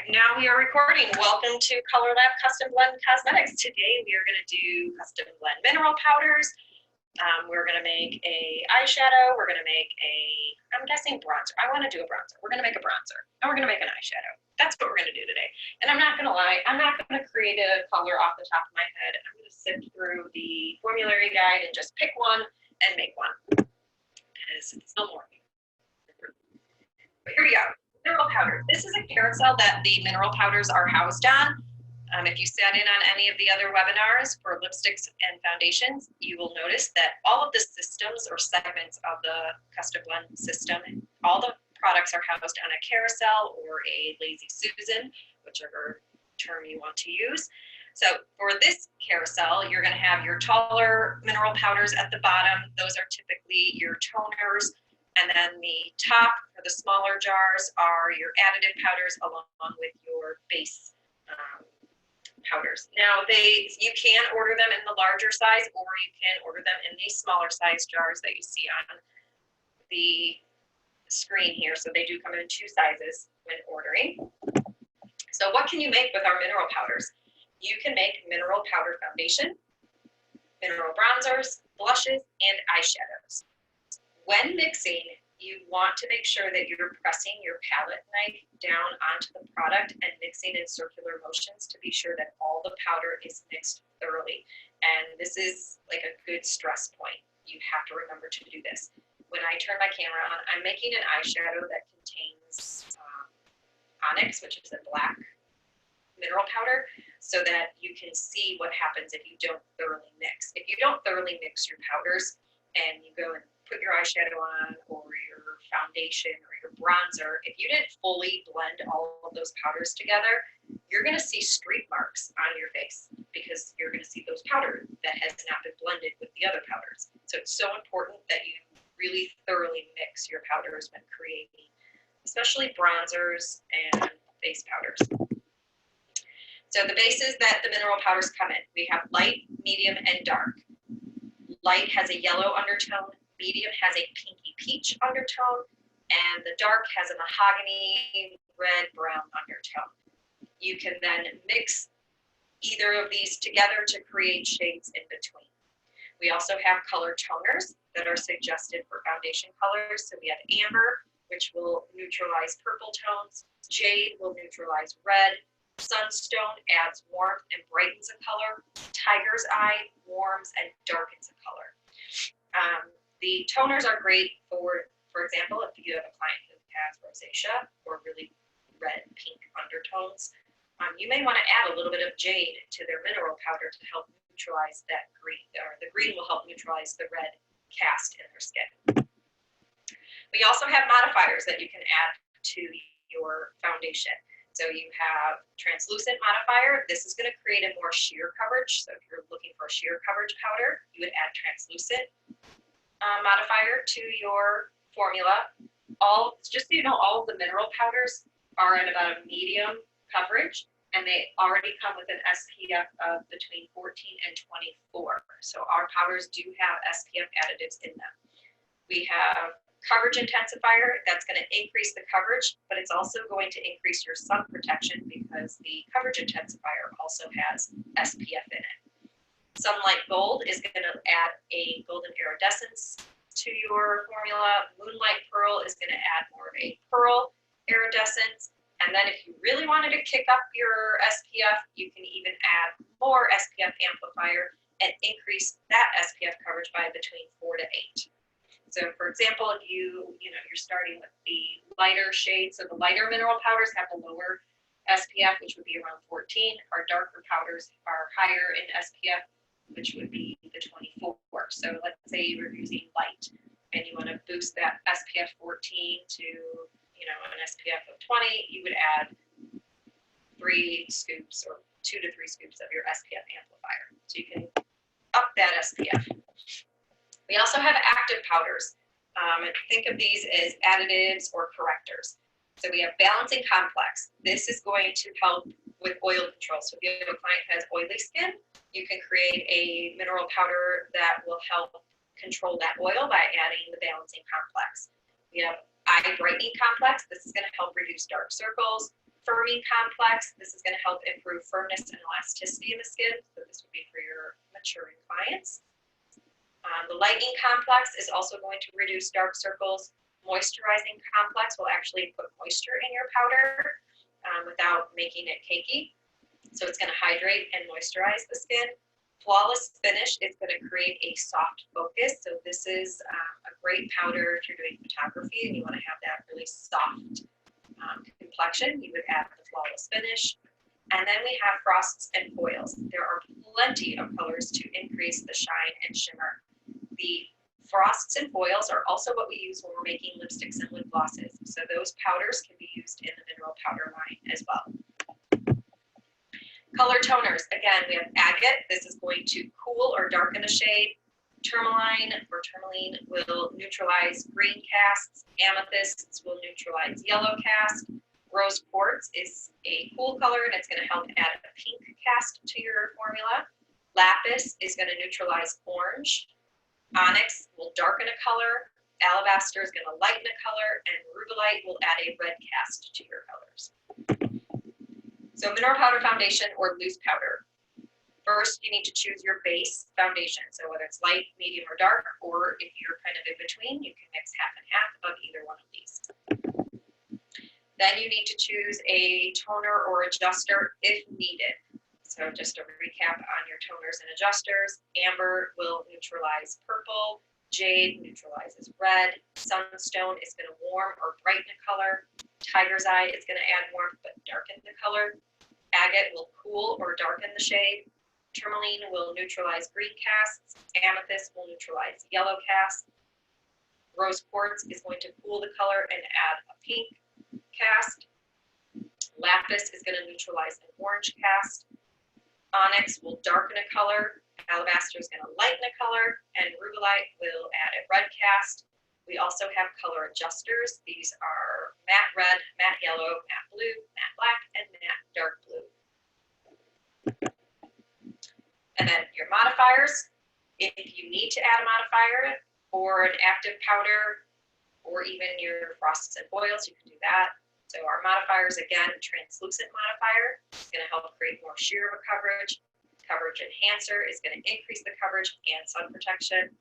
Now we are recording. Welcome to Colorlab Custom Blend Cosmetics. Today we are going to do custom blend mineral powders. We're going to make a eyeshadow. We're going to make a, I'm guessing bronzer. I want to do a bronzer. We're going to make a bronzer. And we're going to make an eyeshadow. That's what we're going to do today. And I'm not going to lie, I'm not going to create a color off the top of my head. I'm going to sift through the formulary guide and just pick one and make one. Because it's still morning. But here we go. Mineral powder. This is a carousel that the mineral powders are housed on. If you sat in on any of the other webinars for lipsticks and foundations, you will notice that all of the systems or segments of the custom blend system, all the products are housed on a carousel or a lazy Susan, whichever term you want to use. So for this carousel, you're going to have your taller mineral powders at the bottom. Those are typically your toners. And then the top for the smaller jars are your additive powders along with your base powders. Now you can order them in the larger size, or you can order them in these smaller size jars that you see on the screen here. So they do come in two sizes when ordering. So what can you make with our mineral powders? You can make mineral powder foundation, mineral bronzers, blushes, and eyeshadows. When mixing, you want to make sure that you're pressing your palette knife down onto the product and mixing in circular motions to be sure that all the powder is mixed thoroughly. And this is like a good stress point. You have to remember to do this. When I turn my camera on, I'm making an eyeshadow that contains onyx, which is a black mineral powder, so that you can see what happens if you don't thoroughly mix. If you don't thoroughly mix your powders and you go and put your eyeshadow on or your foundation or your bronzer, if you didn't fully blend all of those powders together, you're going to see streak marks on your face because you're going to see those powders that has not been blended with the other powders. So it's so important that you really thoroughly mix your powders when creating, especially bronzers and face powders. So the bases that the mineral powders come in, we have light, medium, and dark. Light has a yellow undertone, medium has a pinky peach undertone, and the dark has a mahogany red-brown undertone. You can then mix either of these together to create shades in between. We also have color toners that are suggested for foundation colors. So we have amber, which will neutralize purple tones. Jade will neutralize red. Sunstone adds warmth and brightens a color. Tiger's eye warms and darkens a color. The toners are great for example, if you have a client who has rosacea or really red pink undertones, you may want to add a little bit of jade to their mineral powder to help neutralize that green, or the green will help neutralize the red cast in their skin. We also have modifiers that you can add to your foundation. So you have translucent modifier. This is going to create a more sheer coverage. So if you're looking for a sheer coverage powder, you would add translucent modifier to your formula. Just so you know, all of the mineral powders are at about a medium coverage, and they already come with an SPF of between 14 and 24. So our powders do have SPF additives in them. We have coverage intensifier. That's going to increase the coverage, but it's also going to increase your sun protection because the coverage intensifier also has SPF in it. Sunlight Gold is going to add a golden iridescence to your formula. Moonlight Pearl is going to add more of a pearl iridescence. And then if you really wanted to kick up your SPF, you can even add more SPF amplifier and increase that SPF coverage by between 4 to 8. So for example, if you're starting with the lighter shade, so the lighter mineral powders have the lower SPF, which would be around 14. Our darker powders are higher in SPF, which would be the 24. So let's say you're using light and you want to boost that SPF 14 to an SPF of 20, you would add 3 scoops or 2 to 3 scoops of your SPF amplifier. So you can up that SPF. We also have active powders. Think of these as additives or correctors. So we have balancing complex. This is going to help with oil control. So if you have a client who has oily skin, you can create a mineral powder that will help control that oil by adding the balancing complex. We have eye brightening complex. This is going to help reduce dark circles, firming complex. This is going to help improve firmness and elasticity in the skin. So this would be for your maturing clients. The lightening complex is also going to reduce dark circles. Moisturizing complex will actually put moisture in your powder without making it cakey. So it's going to hydrate and moisturize the skin. Flawless finish is going to create a soft focus. So this is a great powder if you're doing photography and you want to have that really soft complexion. You would add the flawless finish. And then we have frosts and foils. There are plenty of colors to increase the shine and shimmer. The frosts and foils are also what we use when we're making lipsticks and lip glosses. So those powders can be used in the mineral powder line as well. Color toners. Again, we have agate. This is going to cool or darken the shade. Tourmaline will neutralize green casts. Amethysts will neutralize yellow cast. Rose quartz is a cool color and it's going to help add a pink cast to your formula. Lapis is going to neutralize orange. Onyx will darken a color. Alabaster is going to lighten a color, and rubellite will add a red cast to your colors. So mineral powder foundation or loose powder. First, you need to choose your base foundation. So whether it's light, medium, or dark, or if you're kind of in between, you can mix half and half of either one of these. Then you need to choose a toner or adjuster if needed. So just a recap on your toners and adjusters. Amber will neutralize purple. Jade neutralizes red. Sunstone is going to warm or brighten a color. Tiger's eye is going to add warmth but darken the color. Agate will cool or darken the shade. Tourmaline will neutralize green casts. Amethyst will neutralize yellow casts. Rose quartz is going to cool the color and add a pink cast. Lapis is going to neutralize an orange cast. Onyx will darken a color. Alabaster is going to lighten a color, and rubellite will add a red cast. We also have color adjusters. These are matte red, matte yellow, matte blue, matte black, and matte dark blue. And then your modifiers. If you need to add a modifier or an active powder or even your frosts and foils, you can do that. So our modifiers, again, translucent modifier is going to help create more sheer of a coverage. Coverage enhancer is going to increase the coverage and sun protection.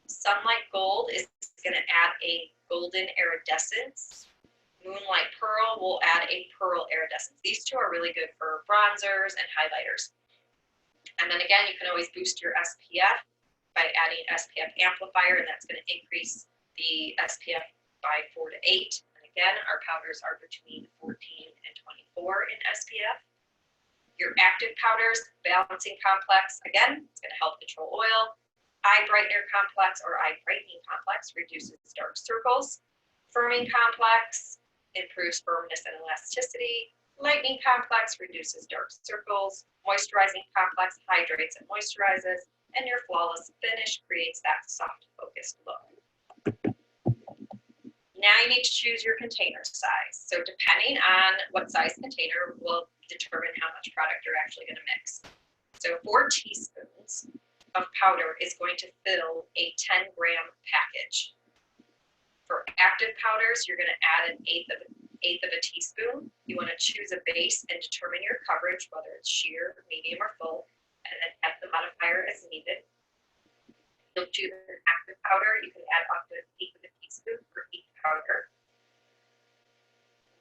Sunlight gold is going to add a golden iridescence. Moonlight pearl will add a pearl iridescence. These two are really good for bronzers and highlighters. And then again, you can always boost your SPF by adding SPF amplifier, and that's going to increase the SPF by 4 to 8. Again, our powders are between 14 and 24 in SPF. Your active powders, balancing complex, again, it's going to help control oil. Eye brightener complex or eye brightening complex reduces dark circles. Firming complex improves firmness and elasticity. Lightening complex reduces dark circles. Moisturizing complex hydrates and moisturizes. And your flawless finish creates that soft, focused look. Now you need to choose your container size. So depending on what size container will determine how much product you're actually going to mix. So 4 teaspoons of powder is going to fill a 10-gram package. For active powders, you're going to add an eighth of a teaspoon. You want to choose a base and determine your coverage, whether it's sheer, medium, or full, and then add the modifier as needed. You'll choose an active powder. You can add up to an eighth of a teaspoon for each powder.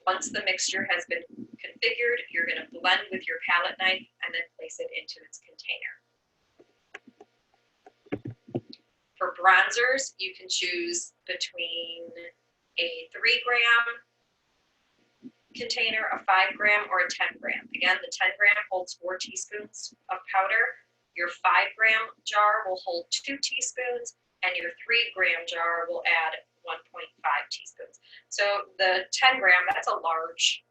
Once the mixture has been configured, you're going to blend with your palette knife and then place it into its container. For bronzers, you can choose between a 3-gram container, a 5-gram, or a 10-gram. Again, the 10-gram holds 4 teaspoons of powder. Your 5-gram jar will hold 2 teaspoons, and your 3-gram jar will add 1.5 teaspoons. So the 10-gram, that's a large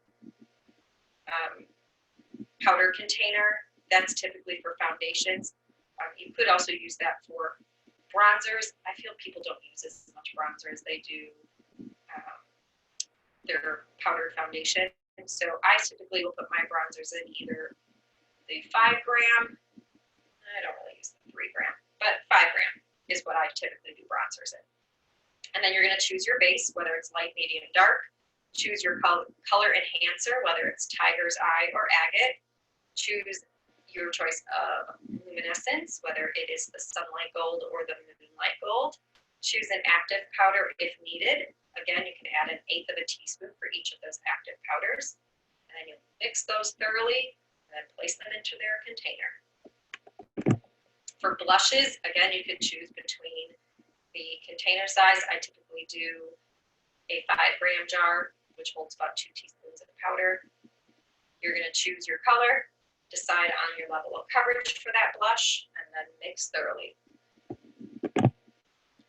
powder container. That's typically for foundations. You could also use that for bronzers. I feel people don't use as much bronzer as they do their powdered foundation. So I typically will put my bronzers in either the 5-gram. I don't really use the 3-gram, but 5-gram is what I typically do bronzers in. And then you're going to choose your base, whether it's light, medium, dark. Choose your color enhancer, whether it's tiger's eye or agate. Choose your choice of luminescence, whether it is the sunlight gold or the moonlight gold. Choose an active powder if needed. Again, you can add 1/8 of a teaspoon for each of those active powders. And then you'll mix those thoroughly and then place them into their container. For blushes, again, you can choose between the container size. I typically do a 5-gram jar, which holds about 2 teaspoons of powder. You're going to choose your color, decide on your level of coverage for that blush, and then mix thoroughly.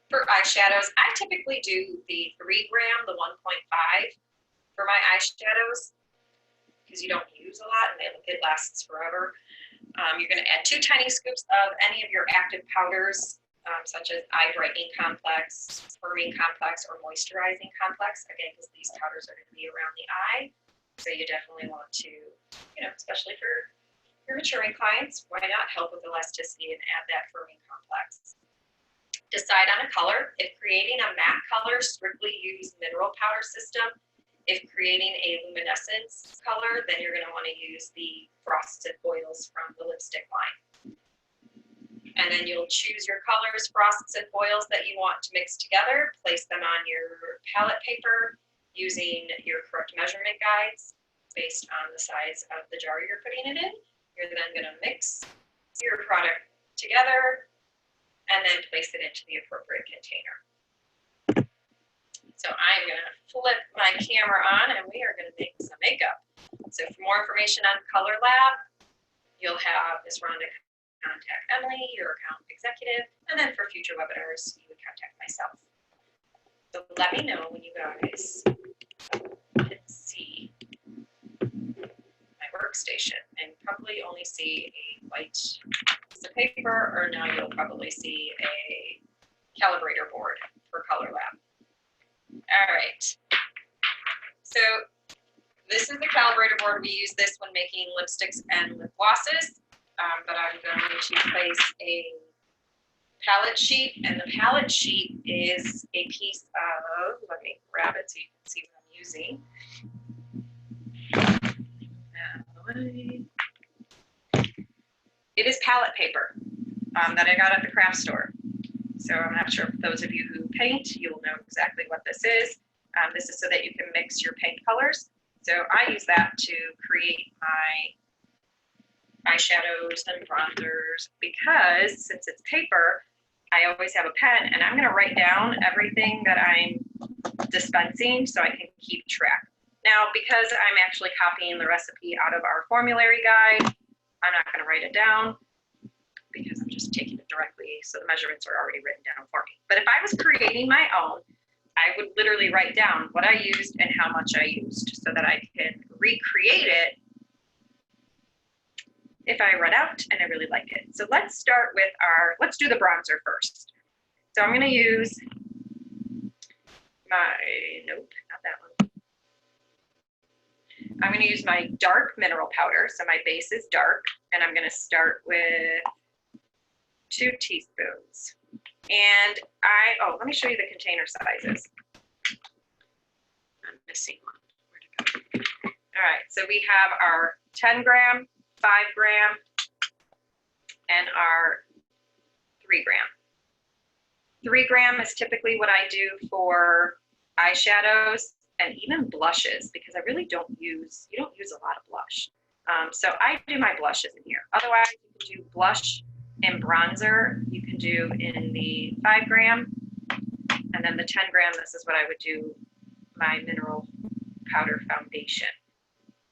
For eyeshadows, I typically do the 3-gram, the 1.5 for my eyeshadows because you don't use a lot and it lasts forever. You're going to add 2 tiny scoops of any of your active powders, such as eye brightening complex, firming complex, or moisturizing complex, again, because these powders are going to be around the eye. So you definitely want to, especially for your maturing clients, why not help with elasticity and add that firming complex. Decide on a color. If creating a matte color, strictly use mineral powder system. If creating a luminescence color, then you're going to want to use the frosted foils from the lipstick line. And then you'll choose your colors, frosts, and foils that you want to mix together. Place them on your palette paper using your correct measurement guides based on the size of the jar you're putting it in. You're then going to mix your product together and then place it into the appropriate container. So I'm going to flip my camera on and we are going to make some makeup. So for more information on Colorlab, you'll have Ms. Rhonda contact Emily, your account executive, and then for future webinars, you would contact myself. So let me know when you guys can see my workstation, and probably only see a white piece of paper, or now you'll probably see a calibrator board for Colorlab. All right, so this is the calibrator board. We use this when making lipsticks and lip glosses, but I'm going to place a palette sheet, and the palette sheet is a piece of, let me grab it so you can see what I'm using. It is palette paper that I got at the craft store. So I'm not sure if those of you who paint, you'll know exactly what this is. This is so that you can mix your paint colors. So I use that to create my eyeshadows and bronzers because since it's paper, I always have a pen and I'm going to write down everything that I'm dispensing so I can keep track. Now, because I'm actually copying the recipe out of our formulary guide, I'm not going to write it down because I'm just taking it directly, so the measurements are already written down for me. But if I was creating my own, I would literally write down what I used and how much I used so that I can recreate it if I run out and I really like it. So let's start with let's do the bronzer first. So I'm going to use nope, not that one. I'm going to use my dark mineral powder. So my base is dark, and I'm going to start with 2 teaspoons. And let me show you the container sizes. I'm missing one. Where'd it go? All right, so we have our 10-gram, 5-gram, and our 3-gram. 3-gram is typically what I do for eyeshadows and even blushes because I really you don't use a lot of blush. So I do my blushes in here. Otherwise, you can do blush and bronzer. You can do in the 5-gram, and then the 10-gram, this is what I would do my mineral powder foundation.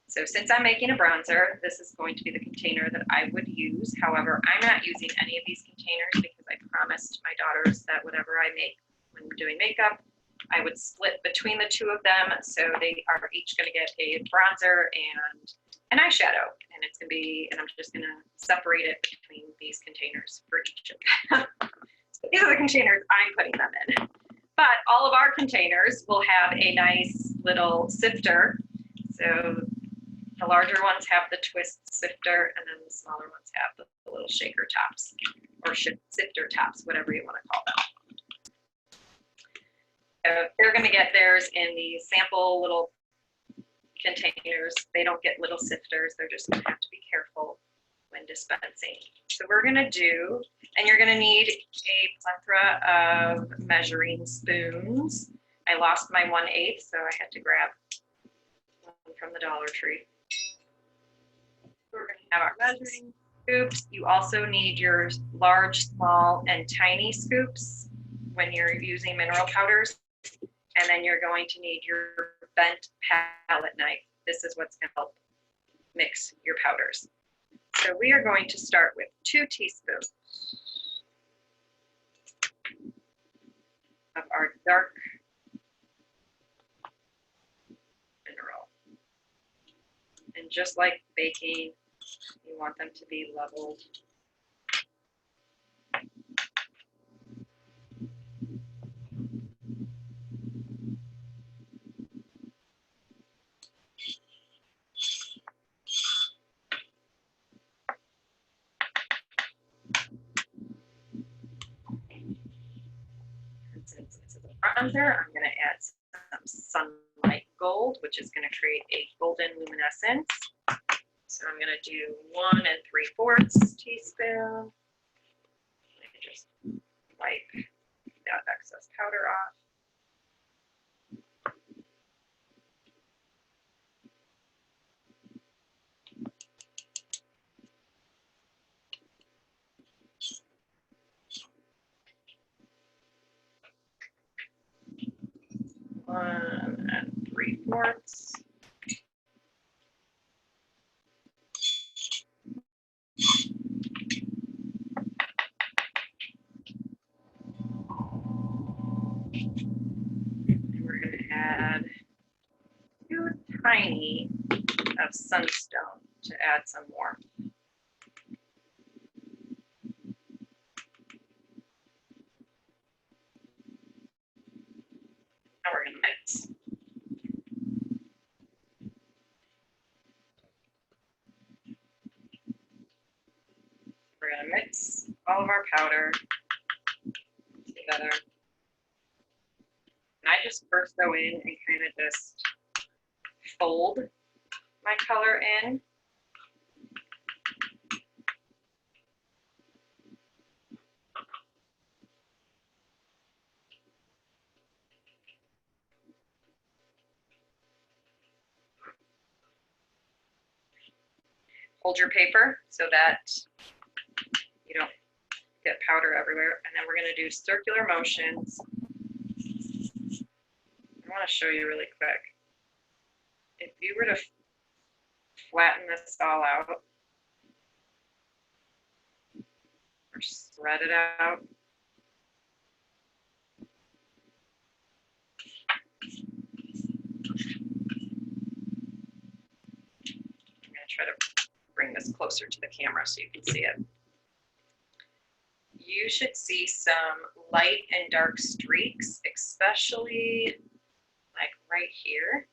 So since I'm making a bronzer, this is going to be the container that I would use. However, I'm not using any of these containers because I promised my daughters that whatever I make when we're doing makeup, I would split between the 2 of them. So they are each going to get a bronzer and an eyeshadow. And it's going to be, and I'm just going to separate it between these containers for each of them. So these are the containers I'm putting them in. But all of our containers will have a nice little sifter. So the larger ones have the twist sifter, and then the smaller ones have the little shaker tops, or sifter tops, whatever you want to call them. So they're going to get theirs in the sample little containers. They don't get little sifters. They're just going to have to be careful when dispensing. So we're going to do, and you're going to need a plethora of measuring spoons. I lost my 1/8, so I had to grab one from the Dollar Tree. We're going to have our measuring scoops. You also need your large, small, and tiny scoops when you're using mineral powders. And then you're going to need your bent palette knife. This is what's going to help mix your powders. So we are going to start with 2 teaspoons of our dark mineral. And just like baking, you want them to be leveled. Since this is a bronzer, I'm going to add some sunlight gold, which is going to create a golden luminescence. So I'm going to do 1 3/4 teaspoon. Just wipe that excess powder off. One 3/4. We're going to add 2 tiny of sunstone to add some warmth. Now we're going to mix. We're going to mix all of our powder together. And I just first go in and kind of just fold my color in. Hold your paper so that you don't get powder everywhere. And then we're going to do circular motions. I want to show you really quick. If you were to flatten this all out or spread it out, I'm going to try to bring this closer to the camera so you can see it. You should see some light and dark streaks, especially like right here.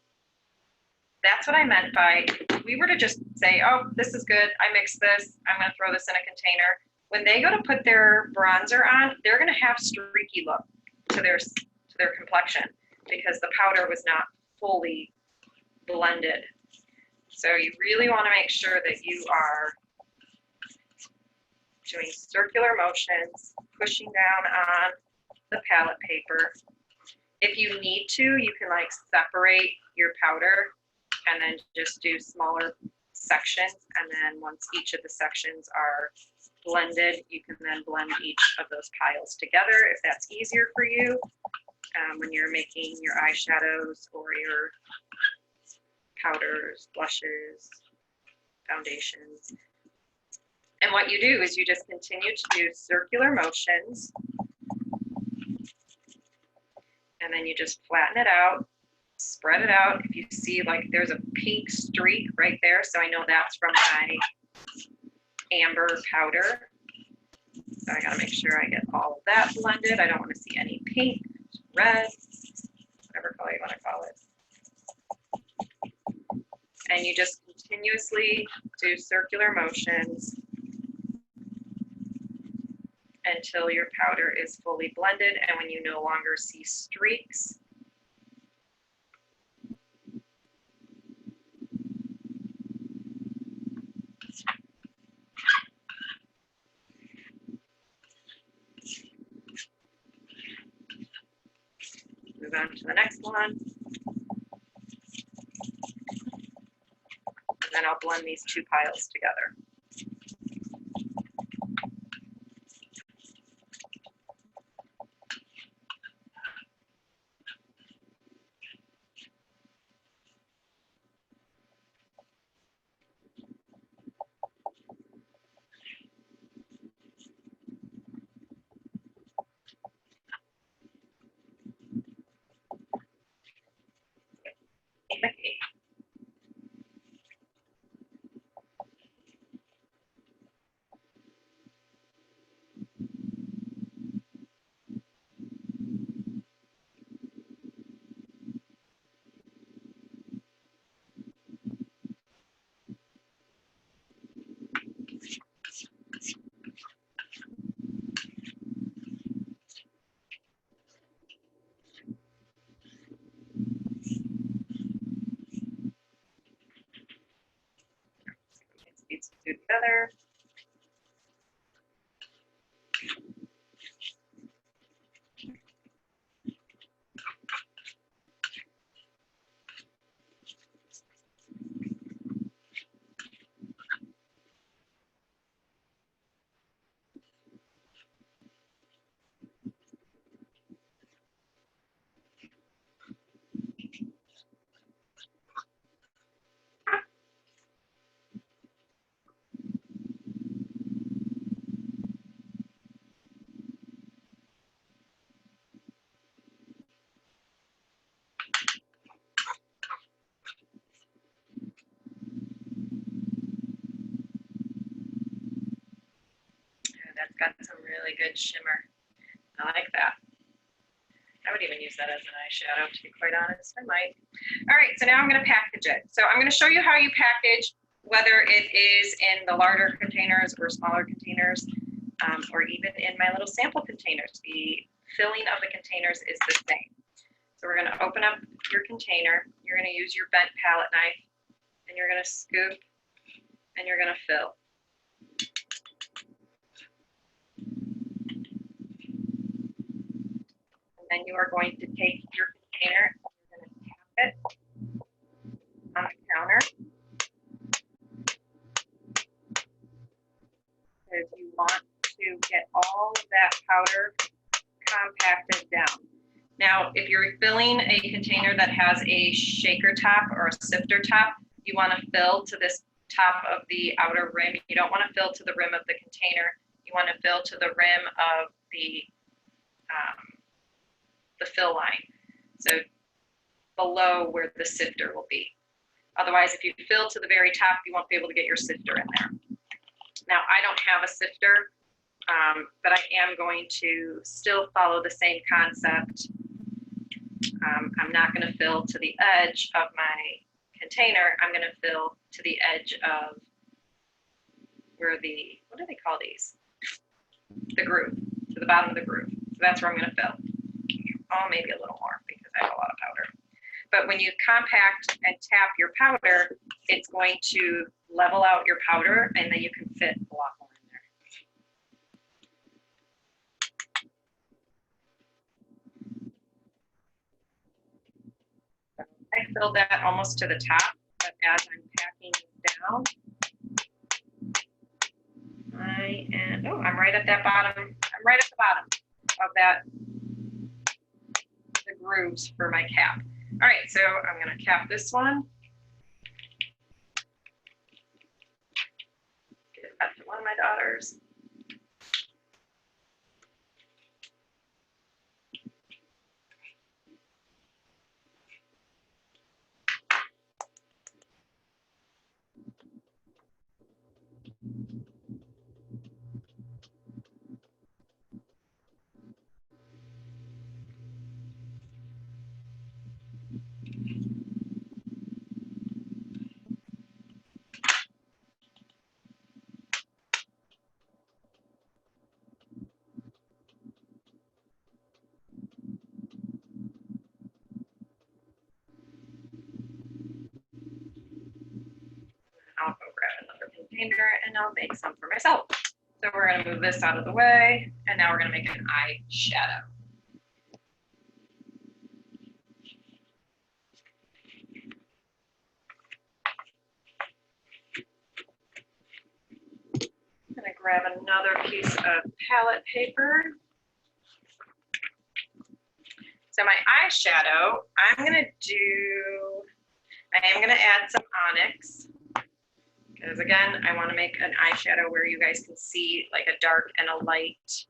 That's what I meant by, if we were to just say, oh, this is good, I mixed this, I'm going to throw this in a container. When they go to put their bronzer on, they're going to have streaky look to their complexion because the powder was not fully blended. So you really want to make sure that you are doing circular motions, pushing down on the palette paper. If you need to, you can like separate your powder and then just do smaller sections. And then once each of the sections are blended, you can then blend each of those piles together if that's easier for you when you're making your eyeshadows or your powders, blushes, foundations. And what you do is you just continue to do circular motions, and then you just flatten it out, spread it out. If you see like there's a pink streak right there, so I know that's from my amber powder. So I gotta make sure I get all of that blended. I don't want to see any pink, red, whatever color you want to call it. And you just continuously do circular motions until your powder is fully blended, and when you no longer see streaks, Move on to the next one. And then I'll blend these two piles together. These two together. That's got some really good shimmer. I like that. I would even use that as an eyeshadow, to be quite honest. I might. All right, so now I'm going to package it. So I'm going to show you how you package, whether it is in the larger containers or smaller containers, or even in my little sample containers. The filling of the containers is the same. So we're going to open up your container. You're going to use your bent palette knife, and you're going to scoop, and you're going to fill. Then you are going to take your container and you're going to tap it on the counter. Because you want to get all of that powder compacted down. Now, if you're filling a container that has a shaker top or a sifter top, you want to fill to this top of the outer rim. You don't want to fill to the rim of the container. You want to fill to the rim of the fill line, so below where the sifter will be. Otherwise, if you fill to the very top, you won't be able to get your sifter in there. Now, I don't have a sifter, but I am going to still follow the same concept. I'm not going to fill to the edge of my container. I'm going to fill to the edge of where the, what do they call these? The groove, to the bottom of the groove. So that's where I'm going to fill. Oh, maybe a little more because I have a lot of powder. But when you compact and tap your powder, it's going to level out your powder, and then you can fit a lot more in there. I filled that almost to the top, but as I'm packing it down, I'm right at that bottom. I'm right at the bottom of that, the grooves for my cap. All right, so I'm going to cap this one. Give that to one of my daughters. I'll go grab another container and I'll make some for myself. So we're going to move this out of the way, and now we're going to make an eyeshadow. grab another piece of palette paper. So my eyeshadow, I am going to add some onyx. Because again, I want to make an eyeshadow where you guys can see like a dark and a light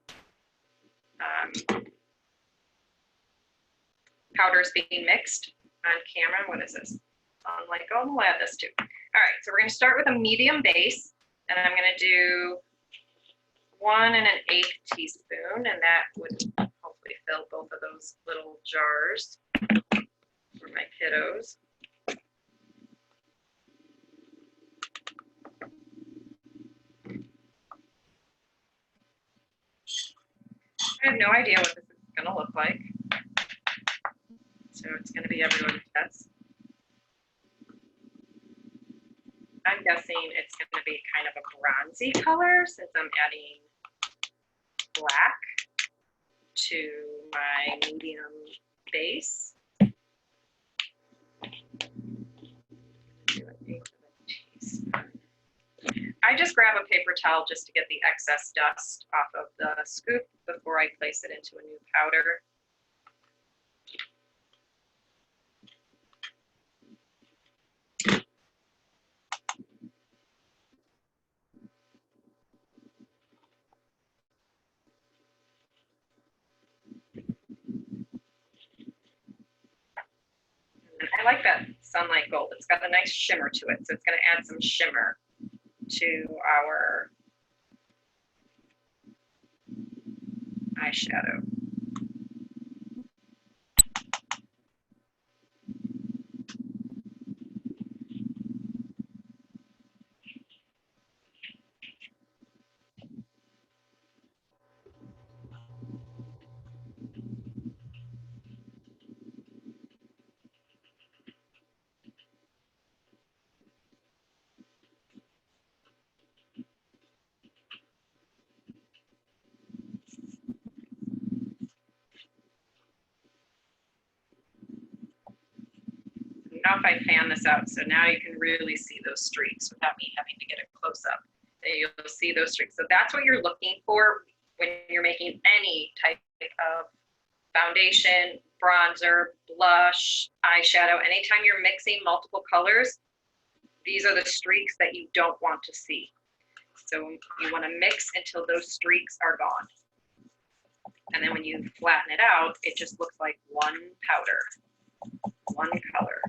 powders being mixed on camera. What is this? Sunlight Gold, we'll add this too. All right, so we're going to start with a medium base, and I'm going to do 1 1/8 teaspoon, and that would hopefully fill both of those little jars for my kiddos. I have no idea what this is going to look like, so it's going to be everyone's guess. I'm guessing it's going to be kind of a bronzy color since I'm adding black to my medium base. I just grab a paper towel just to get the excess dust off of the scoop before I place it into a new powder. And I like that Sunlight Gold. It's got a nice shimmer to it, so it's going to add some shimmer to our eyeshadow. Now if I fan this out, so now you can really see those streaks without me having to get a close-up. You'll see those streaks. So that's what you're looking for when you're making any type of foundation, bronzer, blush, eyeshadow. Anytime you're mixing multiple colors, these are the streaks that you don't want to see. So you want to mix until those streaks are gone. And then when you flatten it out, it just looks like one powder, one color.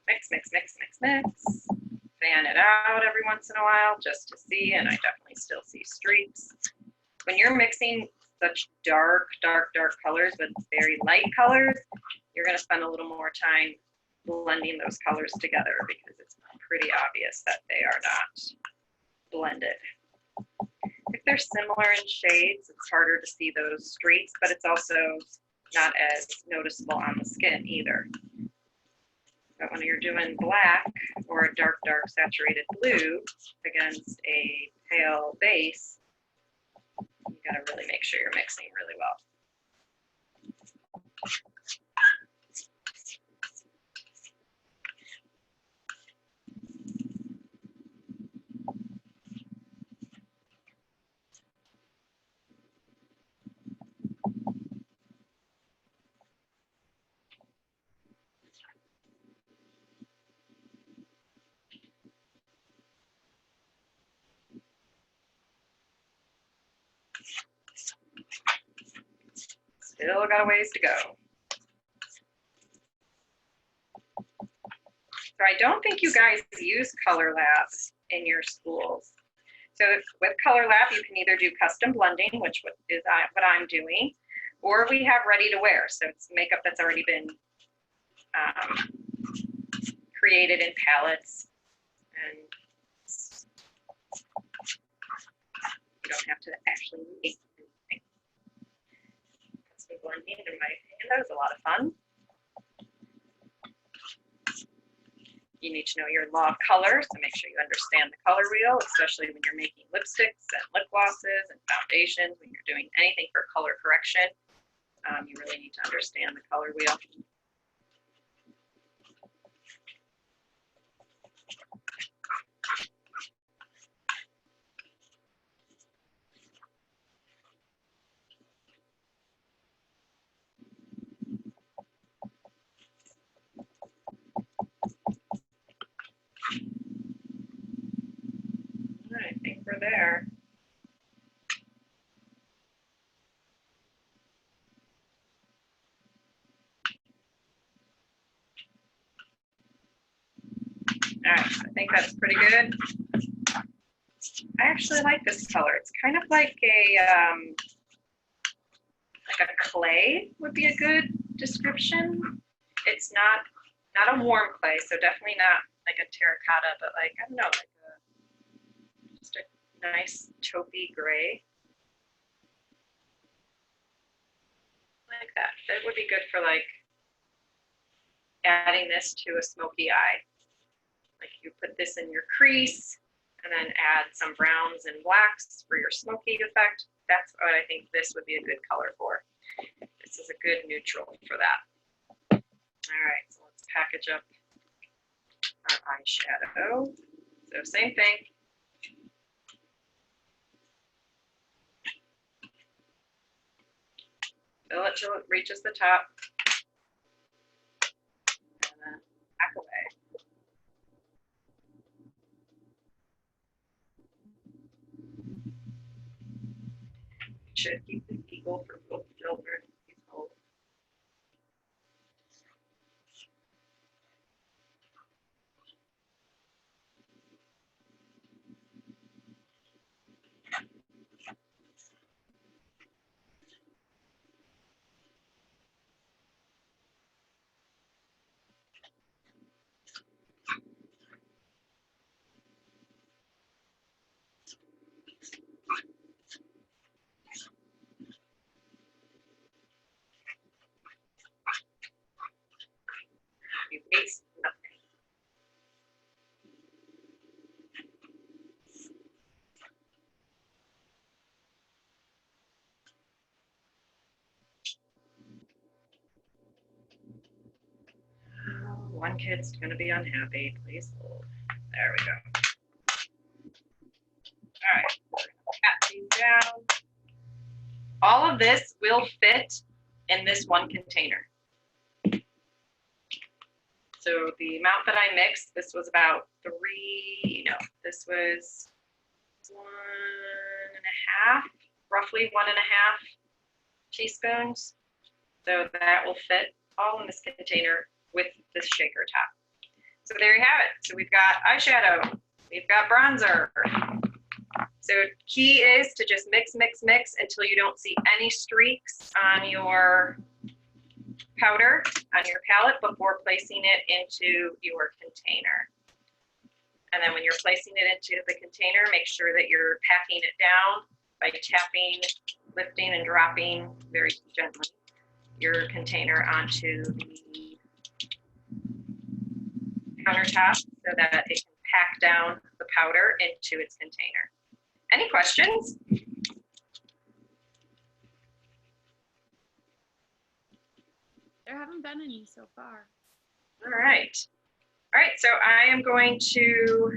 Mix, mix, mix, mix, mix. Fan it out every once in a while just to see, and I definitely still see streaks. When you're mixing such dark, dark, dark colors with very light colors, you're going to spend a little more time blending those colors together because it's pretty obvious that they are not blended. If they're similar in shades, it's harder to see those streaks, but it's also not as noticeable on the skin either. But when you're doing black or a dark, dark saturated blue against a pale base, you gotta really make sure you're mixing really well. Still got a ways to go. So I don't think you guys use Colorlab in your schools. So with Colorlab, you can either do custom blending, which is what I'm doing, or we have ready to wear. So it's makeup that's already been created in palettes, and you don't have to actually make anything. Custom blending, in my opinion, that was a lot of fun. You need to know your law of color, so make sure you understand the color wheel, especially when you're making lipsticks and lip glosses and foundations. When you're doing anything for color correction, you really need to understand the color wheel. I think we're there. All right, I think that's pretty good. I actually like this color. It's kind of like a clay would be a good description. It's not a warm clay, so definitely not like a terracotta, but like, I don't know, like just a nice taupey gray. Like that. That would be good for like adding this to a smoky eye. Like you put this in your crease and then add some browns and blacks for your smoky effect. That's what I think this would be a good color for. This is a good neutral for that. All right, so let's package up our eyeshadow. So same thing. Fill it till it reaches the top. And then pack away. Should keep the eagle for both children. He's old. You waste nothing. One kid's going to be unhappy. Please hold. There we go. All right, we're going to pat these down. All of this will fit in this one container. So the amount that I mixed, this was about this was 1.5, roughly 1.5 teaspoons. So that will fit all in this container with this shaker top. So there you have it. So we've got eyeshadow, we've got bronzer. So key is to just mix, mix, mix until you don't see any streaks on your powder on your palette before placing it into your container. And then when you're placing it into the container, make sure that you're packing it down by tapping, lifting, and dropping very gently your container onto the countertop so that it can pack down the powder into its container. Any questions? There haven't been any so far. All right. All right, so I am going to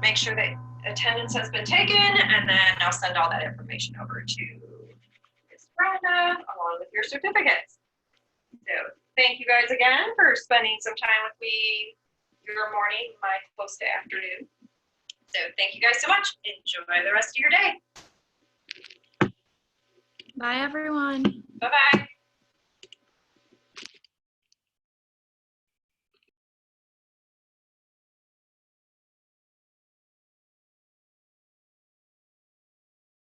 make sure that attendance has been taken, and then I'll send all that information over to Ms. Brenda along with your certificates. So thank you guys again for spending some time with me your morning, my close to afternoon. So thank you guys so much. Enjoy the rest of your day. Bye, everyone. Bye-bye.